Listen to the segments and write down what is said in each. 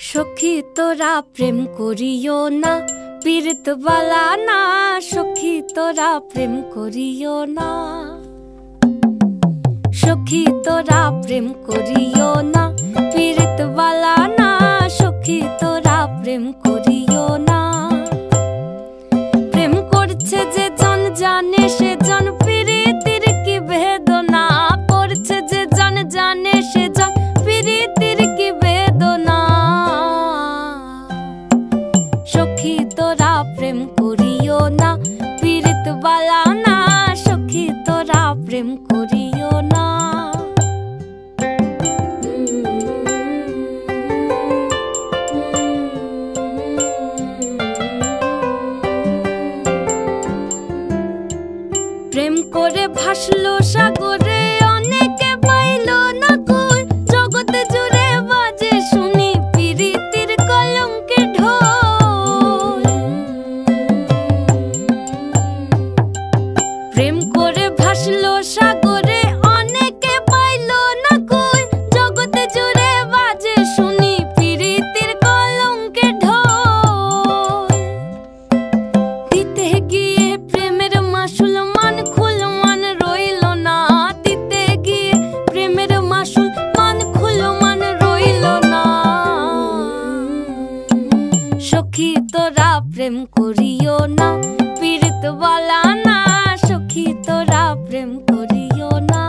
সখী তোরা প্রেম করিও না, পীড়িত বালা না। সখী তোরা প্রেম করিও না, সখী তোরা প্রেম করিও না, পীড়িত বালা না। সখী তোরা প্রেম করিও না। প্রেম করছে যে জন জানে সে জন, পীড়িতের কি বেদনা। করছে যে জন জানে সে জন, পীড়িতের কি বেদনা। সখী তোরা প্রেম করিও না, পীড়িত বালা না। সখী তোরা প্রেম করিও না। প্রেম করে ভাসলো সাগরে, অনেকে পাইল না কই। জগতে জুড়ে বাজে শুনি পীড়িতের কলঙ্কের ঢোল। প্রেম করে ভাসলো সাগরে, অনেকে পাইল না কই। জগতে জুড়ে বাজে শুনি পীড়িতের কলঙ্কের ঢোল। দিতে গিয়ে প্রেমের মাসুল মান খুল মান রইল না। দিতে গিয়ে প্রেমের মাসুল মান খুল মান রইল না। সখী তোরা প্রেম করিও না, পীড়িত বালা না। সখী তোরা প্রেম করিও না।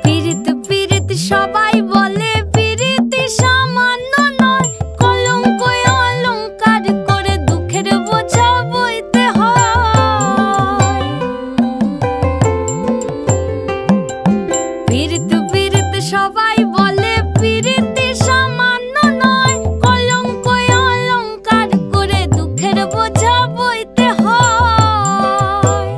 পীড়িত পীড়িত সবাই বলে, পীড়িত সামান্য নয়। কলঙ্ক অলঙ্কার করে দুঃখের বোঝা বইতে হয়। পীড়িত পীড়িত সবাই বলে, পীড়িত সামান্য নয়। কলঙ্ক অলঙ্কার করে দুঃখের বোঝা বইতে হয়।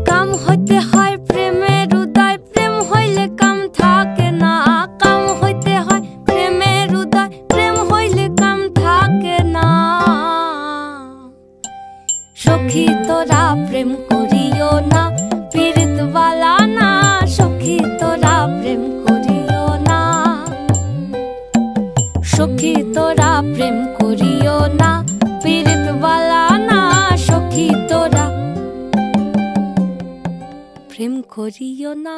কাম হইতে হয় প্রেমের উদয়, প্রেম হইলে কাম থাকে না। কাম হইতে হয় প্রেমের উদয়, প্রেম হইলে কাম থাকে না। সখী তোরা প্রেম করিও না, পীড়িত বালা না। সখী তোরা প্রেম করিও না, সখী তোরা প্রেম করিও না, পীড়িত বালা না। সখী তোরা প্রেম করিও না।